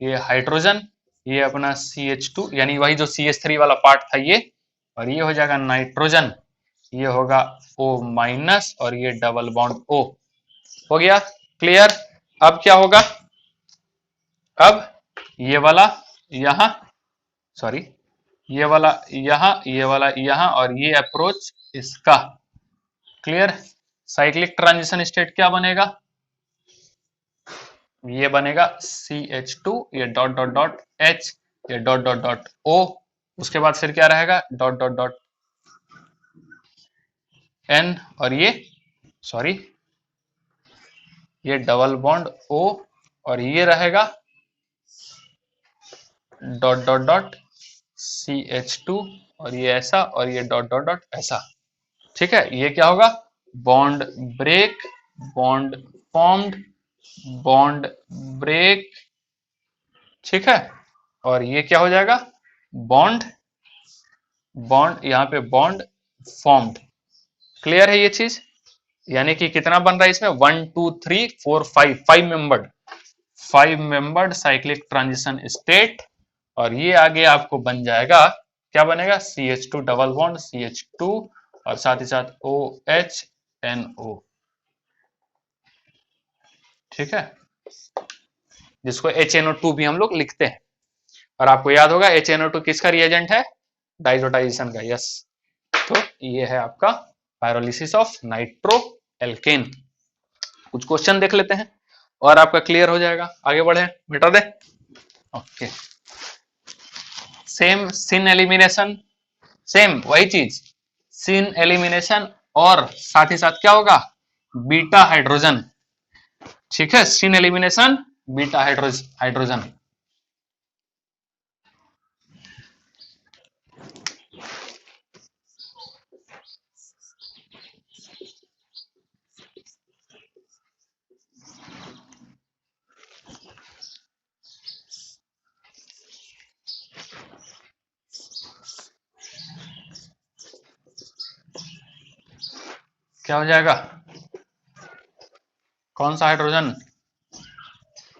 ये हाइड्रोजन, ये अपना CH2 यानी वही जो CH3 वाला पार्ट था ये, और ये हो जाएगा नाइट्रोजन, ये होगा O- और ये डबल बॉन्ड O हो गया। क्लियर? अब क्या होगा, अब ये वाला यहां, सॉरी, ये वाला यहां, ये वाला यहां, और ये अप्रोच इसका। क्लियर? साइक्लिक ट्रांजिशन स्टेट क्या बनेगा, ये बनेगा CH2, ये डॉट डॉट डॉट H, ये डॉट डॉट डॉट O, उसके बाद फिर क्या रहेगा डॉट डॉट डॉट N, और ये, सॉरी, ये डबल बॉन्ड O, और ये रहेगा डॉट डॉट डॉट CH2, और ये ऐसा, और ये डॉट डॉट डॉट ऐसा। ठीक है, ये क्या होगा, bond break, bond formed, bond break, ठीक है, और ये क्या हो जाएगा, बॉन्ड, बॉन्ड यहाँ पे बॉन्ड फॉर्म्ड। क्लियर है ये चीज? यानी कि कितना बन रहा है इसमें, 1 2 3 4 5, 5 मेंबर्ड साइक्लिक ट्रांजिशन स्टेट, और ये आगे आपको बन जाएगा, क्या बनेगा, CH2 डबल बॉन्ड CH2 और साथ ही साथ OHNO, ठीक है, जिसको HNO2 भी हम लोग लिखते हैं। और आपको याद होगा HNO2 किसका रिएजेंट है, डाइजोटाइजेशन का। यस, तो ये है आपका पायरोलिसिस ऑफ नाइट्रो एल्केन। कुछ क्वेश्चन देख लेते हैं और आपका क्लियर हो जाएगा। आगे बढ़े, मिटा दे। ओके, सेम सिन एलिमिनेशन, सेम वही चीज, सिन एलिमिनेशन, और साथ ही साथ क्या होगा, बीटा हाइड्रोजन। ठीक है, सिन एलिमिनेशन, बीटा हाइड्रोजन। क्या हो जाएगा, कौन सा हाइड्रोजन,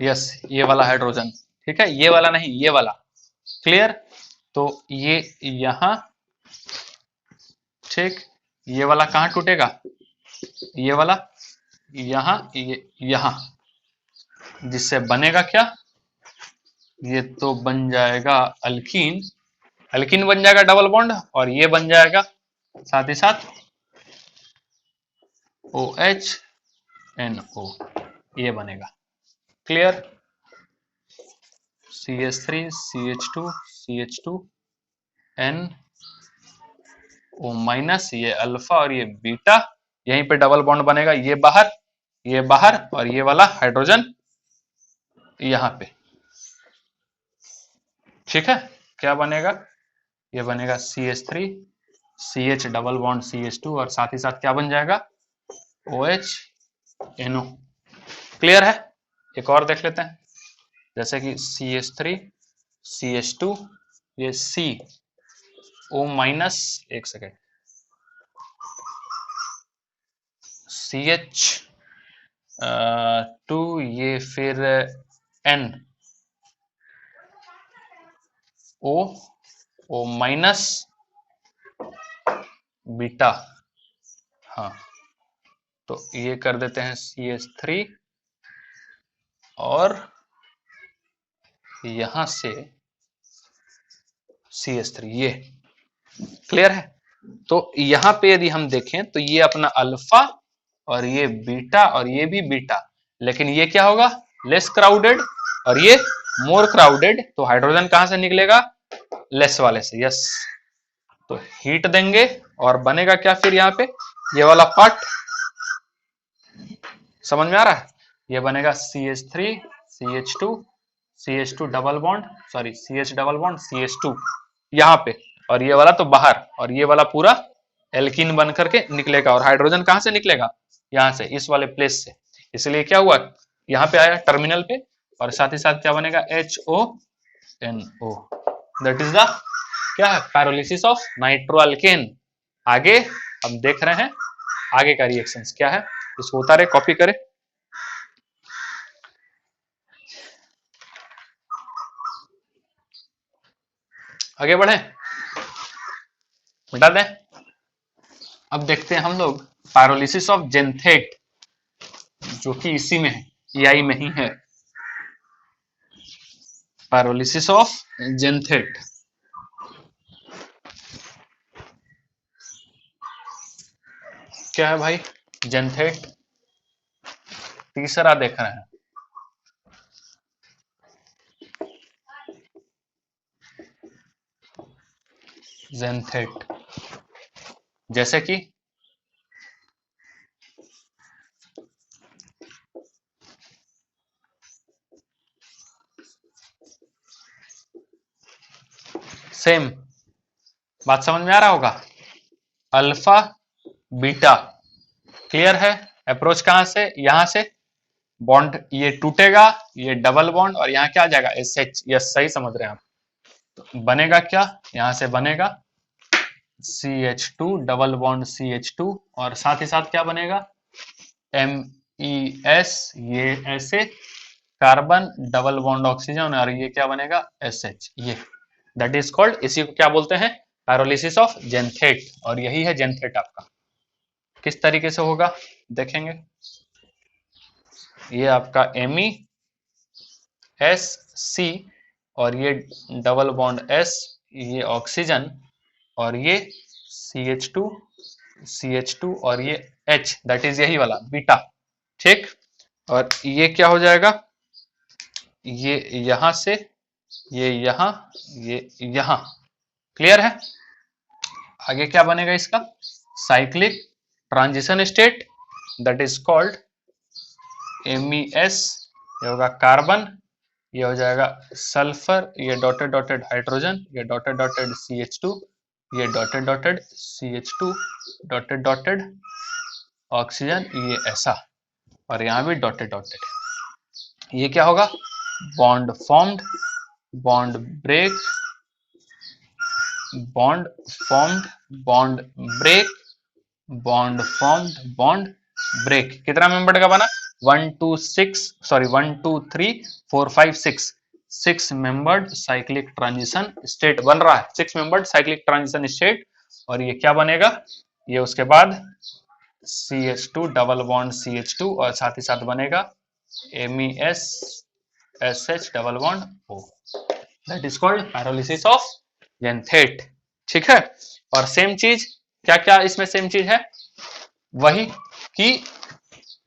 यस, ये वाला हाइड्रोजन। ठीक है, ये वाला नहीं, ये वाला। क्लियर? तो ये यहां, ठीक, ये वाला कहां टूटेगा, ये वाला यहां, ये यहां, जिससे बनेगा क्या, ये तो बन जाएगा अल्कीन, अल्कीन बन जाएगा डबल बॉन्ड, और ये बन जाएगा साथ ही साथ OHNO, ये बनेगा। Clear? CH3 CH2 CH2 NO-, ये अल्फा और ये बीटा, यहीं पे डबल बॉन्ड बनेगा, ये बाहर, ये बाहर, और ये वाला हाइड्रोजन यहां पे। ठीक है, क्या बनेगा, ये बनेगा CH3 CH double bond CH2 और साथ ही साथ क्या बन जाएगा, OHNO। क्लियर है? एक और देख लेते हैं, जैसे कि CH3 CH2, ये CO-, एक सेकेंड, CH2, ये फिर N O- बीटा, हाँ, तो ये कर देते हैं CH3, और यहां से CH3, ये क्लियर है। तो यहां पे यदि हम देखें तो ये अपना अल्फा और ये बीटा और ये भी बीटा, लेकिन ये क्या होगा, लेस क्राउडेड, और ये मोर क्राउडेड। तो हाइड्रोजन कहां से निकलेगा, लेस वाले से, यस। तो हीट देंगे और बनेगा क्या फिर यहाँ पे, ये वाला पार्ट समझ में आ रहा है, ये बनेगा CH3 CH2 CH2 double bond, sorry CH double bond CH2 यहाँ पे, और ये वाला तो बाहर, और ये वाला पूरा एल्कीन बन करके निकलेगा। और हाइड्रोजन कहां से निकलेगा, यहाँ से, इस वाले प्लेस से। इसलिए क्या हुआ, यहाँ पे आया टर्मिनल पे, और साथ ही साथ क्या बनेगा, HONO। दैट इज द क्या है, पैरोलिसिस ऑफ नाइट्रोअल्केन। आगे हम देख रहे हैं आगे का रिएक्शंस क्या है, इसको उतारे, कॉपी करें। आगे बढ़े, मिटा दें। अब देखते हैं हम लोग पायरोलिसिस ऑफ जेंथेट, जो कि इसी में है, EI में ही है, पायरोलिसिस ऑफ जेंथेट। क्या है भाई, जेंथेट तीसरा देख रहे हैं। जेंथेट जैसे कि सेम बात समझ में आ रहा होगा, अल्फा बीटा, क्लियर है। अप्रोच कहां से, यहां से, बॉन्ड ये टूटेगा, ये डबल बॉन्ड, और यहाँ क्या आ जाएगा, SH, यस सही समझ रहे हैं आप। तो बनेगा क्या, यहां से बनेगा CH2 डबल बॉन्ड CH2, और साथ ही साथ क्या बनेगा, MES, ये ऐसे कार्बन डबल बॉन्ड ऑक्सीजन, और ये क्या बनेगा, SH, ये दैट इज कॉल्ड, इसी को क्या बोलते हैं, पायरोलिसिस ऑफ जेंथेट। और यही है जेंथेट आपका। किस तरीके से होगा देखेंगे, ये आपका MESC, और ये डबल बॉन्ड S, ये ऑक्सीजन, और ये CH2 और ये H, दैट इज यही वाला बीटा, ठीक। और ये क्या हो जाएगा, ये यहां से, ये यहां, ये यहां, क्लियर है। आगे क्या बनेगा इसका, cyclic transition state, that is called MES, ये होगा कार्बन, ये हो जाएगा सल्फर, ये डॉटेड डॉटेड हाइड्रोजन, ये डॉटेड डॉटेड CH2, ये dotted dotted CH2, dotted dotted oxygen, ये ऐसा, और यहाँ भी डॉटेड डॉटेड। ये क्या होगा, bond formed, bond break, bond formed, bond break, bond formed, bond break. कितना मेंबर का बना, 1 2 6, sorry 1 2 3 4 5 6, 6 membered cyclic transition state बन रहा है, 6 मेंबर्ड साइक्लिक ट्रांजिशन स्टेट। और ये क्या बनेगा, ये उसके बाद CH2 डबल बॉन्ड CH2, और साथ ही साथ बनेगा MES SH double bond O, that is called pyrolysis of xanthate, ठीक है। और सेम चीज, क्या क्या इसमें सेम चीज है, वही कि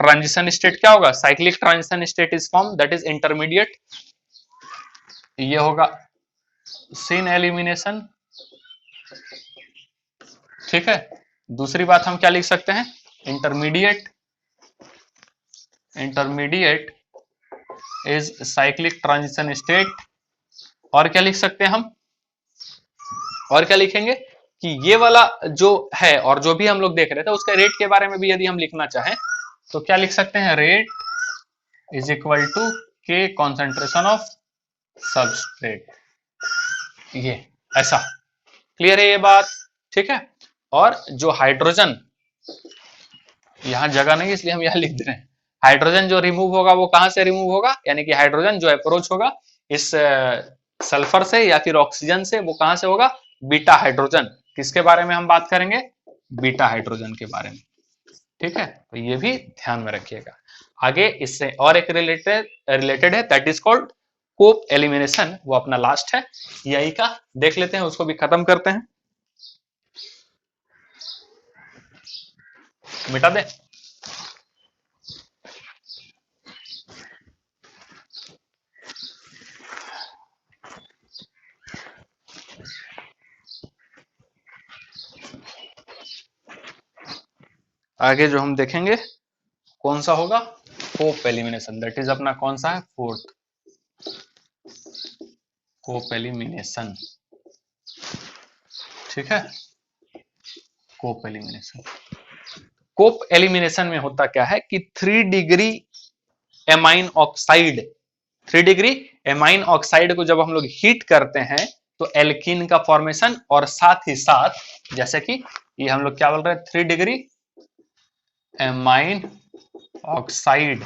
ट्रांजिशन स्टेट क्या होगा, cyclic transition state is form, that is intermediate, ये होगा सिन एलिमिनेशन, ठीक है। दूसरी बात हम क्या लिख सकते हैं, intermediate, intermediate is cyclic transition state. और क्या लिख सकते हैं हम, और क्या लिखेंगे कि ये वाला जो है, और जो भी हम लोग देख रहे थे उसके रेट के बारे में भी यदि हम लिखना चाहें तो क्या लिख सकते हैं, रेट इज इक्वल टू के कॉन्सेंट्रेशन ऑफ सबस्ट्रेट, ये ऐसा, क्लियर है ये बात, ठीक है। और जो हाइड्रोजन, यहां जगह नहीं इसलिए हम यहां लिख दे रहे हैं, हाइड्रोजन जो रिमूव होगा वो कहां से रिमूव होगा, यानी कि हाइड्रोजन जो अप्रोच होगा इस सल्फर से या फिर ऑक्सीजन से, वो कहां से होगा, बीटा हाइड्रोजन। किसके बारे में हम बात करेंगे, बीटा हाइड्रोजन के बारे में, ठीक है। तो ये भी ध्यान में रखिएगा। आगे इससे और एक रिलेटेड है, that is called Cope elimination वो अपना लास्ट है यही का, देख लेते हैं, उसको भी खत्म करते हैं, मिटा दे। आगे जो हम देखेंगे कौन सा होगा, कोप एलिमिनेशन, दैट इज अपना कौन सा है, फोर्थ कोप एलिमिनेशन, ठीक है। कोप एलिमिनेशन, कोप एलिमिनेशन में होता क्या है कि 3 degree amine oxide, 3 degree amine oxide को जब हम लोग हीट करते हैं तो एल्कीन का फॉर्मेशन, और साथ ही साथ जैसे कि ये हम लोग क्या बोल रहे हैं, 3 डिग्री एमाइन ऑक्साइड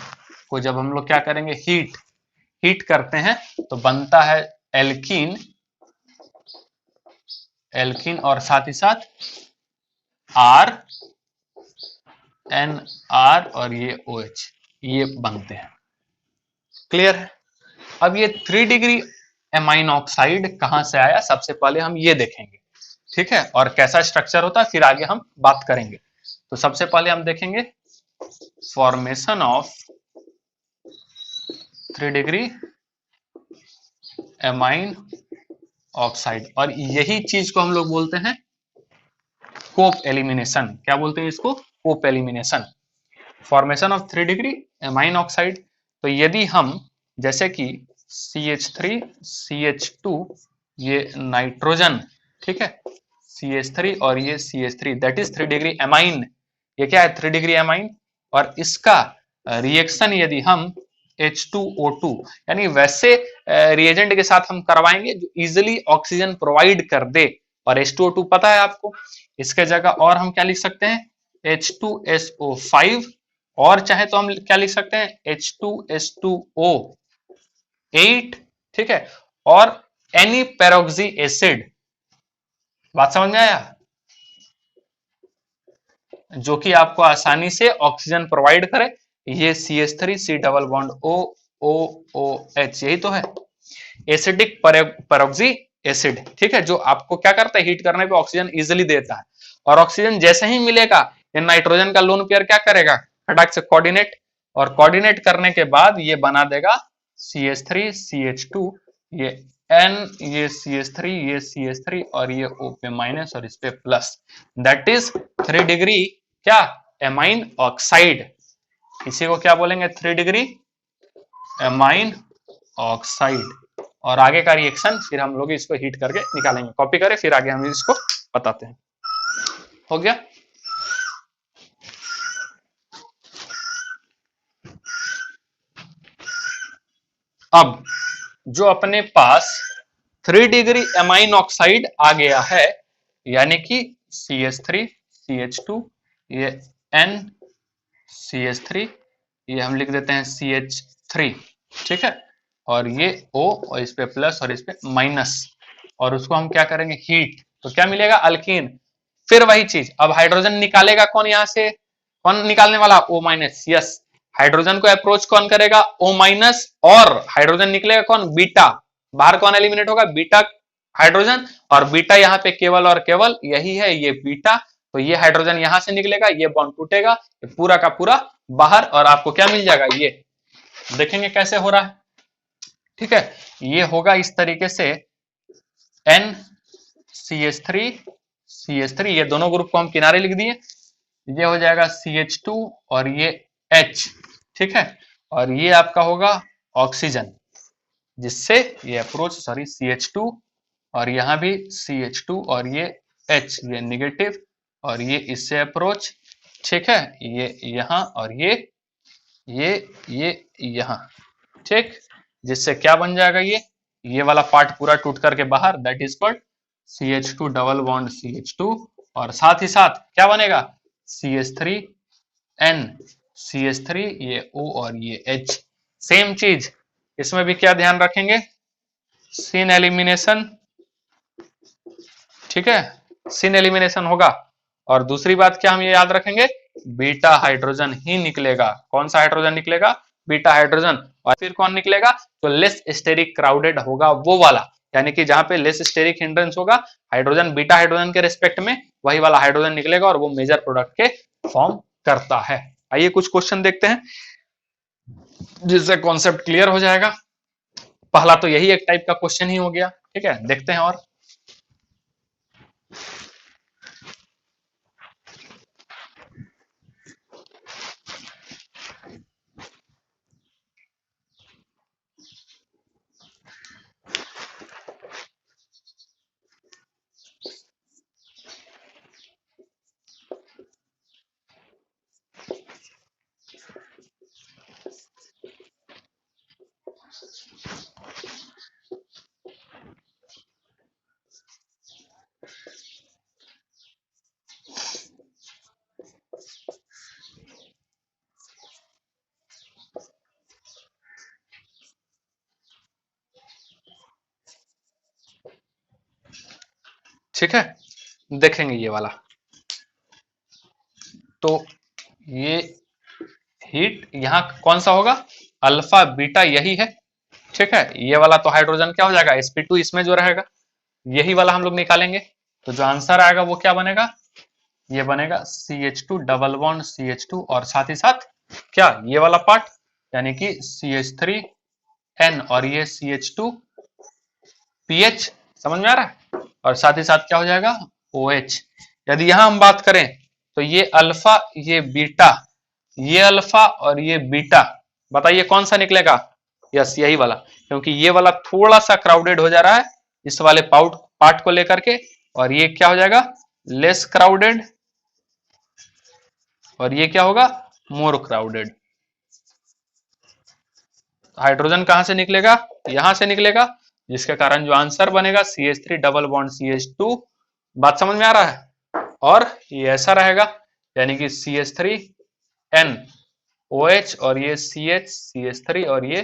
को जब हम लोग क्या करेंगे, हीट करते हैं तो बनता है एल्कीन, और साथ ही साथ आर एन आर और ये OH, ये बनते हैं, क्लियर है। अब ये 3 डिग्री एमाइन ऑक्साइड कहां से आया, सबसे पहले हम ये देखेंगे, ठीक है, और कैसा स्ट्रक्चर होता है फिर आगे हम बात करेंगे। तो सबसे पहले हम देखेंगे formation of 3 degree amine oxide, और यही चीज को हम लोग बोलते हैं कोप एलिमिनेशन। क्या बोलते हैं इसको, Cope elimination, formation of 3 degree amine oxide. तो यदि हम जैसे कि CH3 CH2 ये नाइट्रोजन, ठीक है, CH3 और ये CH3 that is 3 degree amine, ये क्या है 3 डिग्री एमाइन, और इसका रिएक्शन यदि हम H2O2 यानी वैसे रिएजेंट के साथ हम करवाएंगे जो इजिली ऑक्सीजन प्रोवाइड कर दे, और H2O2 पता है आपको, इसके जगह और हम क्या लिख सकते हैं H2SO5, और चाहे तो हम क्या लिख सकते हैं H2S2O8, ठीक है, और एनी पेरोक्सी एसिड, बात समझ में आया, जो कि आपको आसानी से ऑक्सीजन प्रोवाइड करे, ये CH3 C double bond OOH यही तो है एसिडिक पेरोक्सी एसिड, ठीक है, जो आपको क्या करता है हीट करने पे ऑक्सीजन इजिली देता है, और ऑक्सीजन जैसे ही मिलेगा ये नाइट्रोजन का लोन पेयर क्या करेगा, फटाक से कोऑर्डिनेट, और कोऑर्डिनेट करने के बाद ये बना देगा CH3 CH2, ये N, ये CH3, ये CH3 और ये O पे माइनस और इस पे प्लस, दैट इज 3 डिग्री क्या एमाइन ऑक्साइड, इसी को क्या बोलेंगे 3 डिग्री एमाइन ऑक्साइड। और आगे का रिएक्शन फिर हम लोग इसको हीट करके निकालेंगे, कॉपी करें फिर आगे हम इसको बताते हैं, हो गया। अब जो अपने पास 3 डिग्री एमाइन ऑक्साइड आ गया है, यानी कि CH3 CH2 ये N CH3 ये हम लिख देते हैं CH3, ठीक है, और ये O और इस पे प्लस और इस पे माइनस, और उसको हम क्या करेंगे हीट, तो क्या मिलेगा अल्कीन, फिर वही चीज, अब हाइड्रोजन निकालेगा कौन, यहां से कौन निकालने वाला O-, यस, हाइड्रोजन को अप्रोच कौन करेगा O-, और हाइड्रोजन निकलेगा कौन, बीटा, बाहर कौन एलिमिनेट होगा, बीटा हाइड्रोजन, और बीटा यहाँ पे केवल और केवल यही है, ये बीटा, तो ये हाइड्रोजन यहां से निकलेगा, ये बॉन्ड टूटेगा, ये पूरा का पूरा बाहर, और आपको क्या मिल जाएगा, ये देखेंगे कैसे हो रहा है, ठीक है, ये होगा इस तरीके से N CH3 CH3, ये दोनों ग्रुप को हम किनारे लिख दिए, ये हो जाएगा CH2 और ये H, ठीक है, और ये आपका होगा ऑक्सीजन, जिससे ये अप्रोच सॉरी CH2 और यहां भी CH2 और ये H, ये निगेटिव, और ये इससे अप्रोच, ठीक है, ये यहां और ये यहां, ठीक, जिससे क्या बन जाएगा, ये वाला पार्ट पूरा टूट करके बाहर, that is called CH2 double bond CH2, और साथ ही साथ क्या बनेगा CH3 N CH3 ये O और ये H, सेम चीज इसमें भी क्या ध्यान रखेंगे, सिन एलिमिनेशन, ठीक है, सिन एलिमिनेशन होगा, और दूसरी बात क्या हम ये याद रखेंगे, बीटा हाइड्रोजन ही निकलेगा, कौन सा हाइड्रोजन निकलेगा, बीटा हाइड्रोजन, और फिर कौन निकलेगा, तो लेस स्टेरिक क्राउडेड होगा वो वाला, यानी कि जहां पे लेस स्टेरिक हिंड्रेंस होगा हाइड्रोजन बीटा हाइड्रोजन के रेस्पेक्ट में, वही वाला हाइड्रोजन निकलेगा और वो मेजर प्रोडक्ट के फॉर्म करता है। आइए कुछ क्वेश्चन देखते हैं जिससे कॉन्सेप्ट क्लियर हो जाएगा। पहला तो यही एक टाइप का क्वेश्चन ही हो गया, ठीक है, देखते हैं और। ठीक है, देखेंगे ये वाला। तो ये हीट यहां कौन सा होगा, अल्फा बीटा यही है, ठीक है। ये वाला तो हाइड्रोजन क्या हो जाएगा, sp2 इसमें जो रहेगा यही वाला हम लोग निकालेंगे। तो जो आंसर आएगा वो क्या बनेगा, ये बनेगा CH2 डबल बॉन्ड CH2 और साथ ही साथ क्या ये वाला पार्ट, यानी कि CH3N और ये CH2PH, समझ में आ रहा है, और साथ ही साथ क्या हो जाएगा OH। यदि यहां हम बात करें तो ये अल्फा ये बीटा, ये अल्फा और ये बीटा, बताइए कौन सा निकलेगा, यस यही वाला, क्योंकि ये वाला थोड़ा सा क्राउडेड हो जा रहा है इस वाले पार्ट को लेकर के, और ये क्या हो जाएगा लेस क्राउडेड, और ये क्या होगा मोर क्राउडेड। हाइड्रोजन कहां से निकलेगा, यहां से निकलेगा, जिसके कारण जो आंसर बनेगा CH3 डबल बॉन्ड CH2, बात समझ में आ रहा है। और ये ऐसा रहेगा, यानी कि CH3N OH और ये CH3 और ये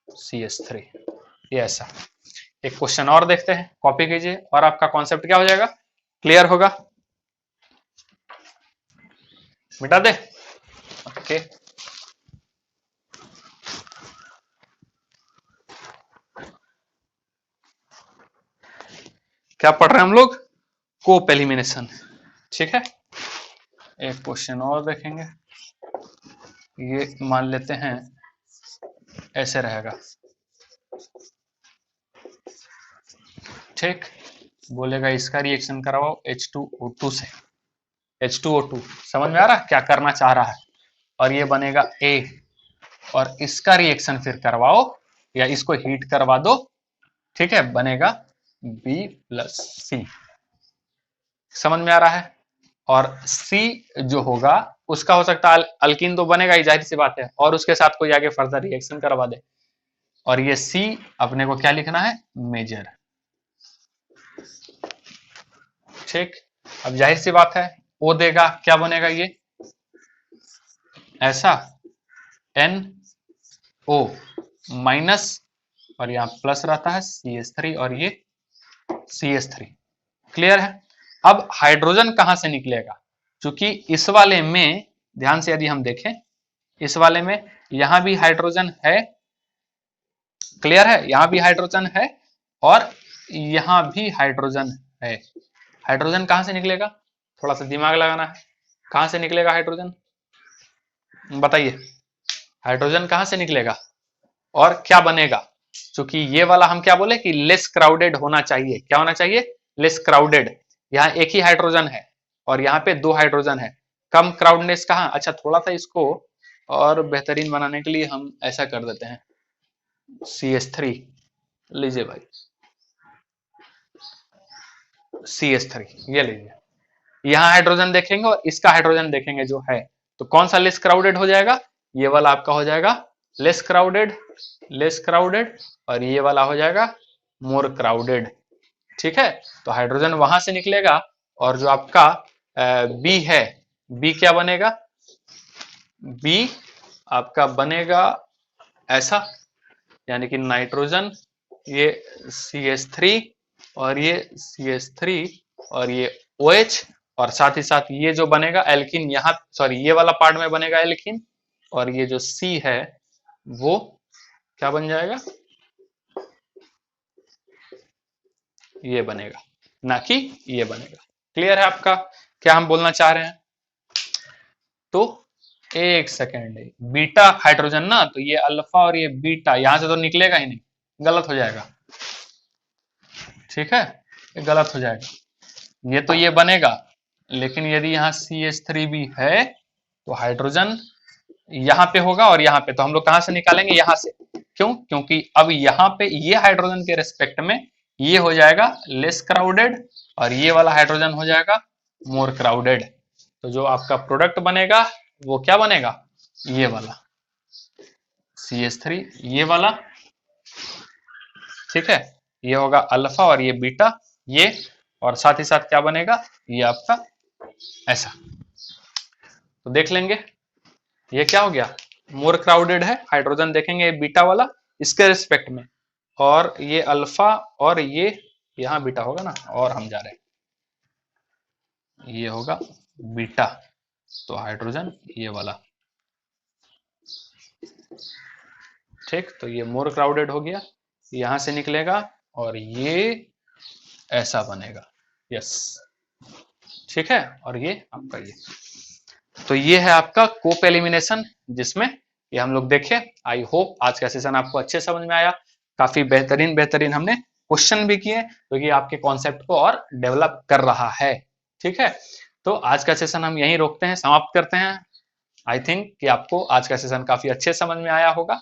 CH3, ये ऐसा। एक क्वेश्चन और देखते हैं, कॉपी कीजिए और आपका कॉन्सेप्ट क्या हो जाएगा, क्लियर होगा। मिटा दे, ओके। क्या पढ़ रहे हैं हम लोग, कोप एलिमिनेशन, ठीक है। एक क्वेश्चन और देखेंगे, ये मान लेते हैं ऐसे रहेगा, ठीक, बोलेगा इसका रिएक्शन करवाओ H2O2 से, H2O2, समझ में आ रहा है क्या करना चाह रहा है, और ये बनेगा A, और इसका रिएक्शन फिर करवाओ या इसको हीट करवा दो, ठीक है, बनेगा B+C, समझ में आ रहा है। और C जो होगा उसका हो सकता है अल्कीन तो बनेगा ही, जाहिर सी बात है, और उसके साथ कोई आगे फर्दर रिएक्शन करवा दे, और ये C अपने को क्या लिखना है, मेजर, ठीक। अब जाहिर सी बात है O देगा, क्या बनेगा ये ऐसा NO माइनस, और यहाँ प्लस रहता है CH3 और ये CH3, क्लियर है। अब हाइड्रोजन कहां से निकलेगा, क्योंकि इस वाले में ध्यान से यदि हम देखें, इस वाले में यहां भी हाइड्रोजन है, क्लियर है, यहां भी हाइड्रोजन है और यहां भी हाइड्रोजन है। हाइड्रोजन कहां से निकलेगा, थोड़ा सा दिमाग लगाना है, कहां से निकलेगा हाइड्रोजन, बताइए हाइड्रोजन कहां से निकलेगा और क्या बनेगा, क्योंकि ये वाला हम क्या बोले कि लेस क्राउडेड होना चाहिए, क्या होना चाहिए, लेस क्राउडेड। यहाँ एक ही हाइड्रोजन है और यहाँ पे 2 हाइड्रोजन है, कम क्राउडनेस कहाँ, अच्छा थोड़ा सा इसको और बेहतरीन बनाने के लिए हम ऐसा कर देते हैं CH3, लीजिए भाई CH3, ये लीजिए, यहाँ हाइड्रोजन देखेंगे और इसका हाइड्रोजन देखेंगे जो है, तो कौन सा लेस क्राउडेड हो जाएगा, ये वाला आपका हो जाएगा लेस क्राउडेड, लेस क्राउडेड, और ये वाला हो जाएगा मोर क्राउडेड, ठीक है। तो हाइड्रोजन वहां से निकलेगा, और जो आपका बी है, बी क्या बनेगा, बी आपका बनेगा ऐसा, यानी कि नाइट्रोजन, ये CH3 और ये CH3 और ये OH, और साथ ही साथ ये जो बनेगा एल्किन, यहाँ सॉरी ये वाला पार्ट में बनेगा एल्किन, और ये जो C है वो क्या बन जाएगा, ये बनेगा, ना कि ये बनेगा। क्लियर है आपका क्या हम बोलना चाह रहे हैं? तो एक सेकेंड, बीटा हाइड्रोजन ना, तो ये अल्फा और ये बीटा यहां से तो निकलेगा ही नहीं, गलत हो जाएगा। ठीक है, ये गलत हो जाएगा। ये तो ये बनेगा, लेकिन यदि यहाँ CH3 भी है तो हाइड्रोजन यहाँ पे होगा और यहाँ पे, तो हम लोग कहां से निकालेंगे, यहाँ से। क्यों? क्योंकि अब यहाँ पे ये हाइड्रोजन के रेस्पेक्ट में ये हो जाएगा लेस क्राउडेड और ये वाला हाइड्रोजन हो जाएगा मोर क्राउडेड। तो जो आपका प्रोडक्ट बनेगा वो क्या बनेगा, ये वाला CH3, ये वाला। ठीक है, ये होगा अल्फा और ये बीटा, ये, और साथ ही साथ क्या बनेगा, ये आपका ऐसा। तो देख लेंगे ये क्या हो गया, मोर क्राउडेड है, हाइड्रोजन देखेंगे बीटा वाला इसके रिस्पेक्ट में, और ये अल्फा और ये यहां बीटा होगा ना, और हम जा रहे हैं ये होगा बीटा, तो हाइड्रोजन ये वाला। ठीक, तो ये मोर क्राउडेड हो गया, यहां से निकलेगा और ये ऐसा बनेगा। यस, ठीक है, और ये आपका ये। तो ये है आपका कोप एलिमिनेशन, जिसमें ये हम लोग देखे। आई होप आज का सेशन आपको अच्छे समझ में आया, काफी बेहतरीन बेहतरीन हमने क्वेश्चन भी किए, तो ये आपके कॉन्सेप्ट को और डेवलप कर रहा है। ठीक है, तो आज का सेशन हम यहीं रोकते हैं, समाप्त करते हैं। आई थिंक कि आपको आज का सेशन काफी अच्छे समझ में आया होगा,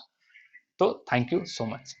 तो थैंक यू सो मच।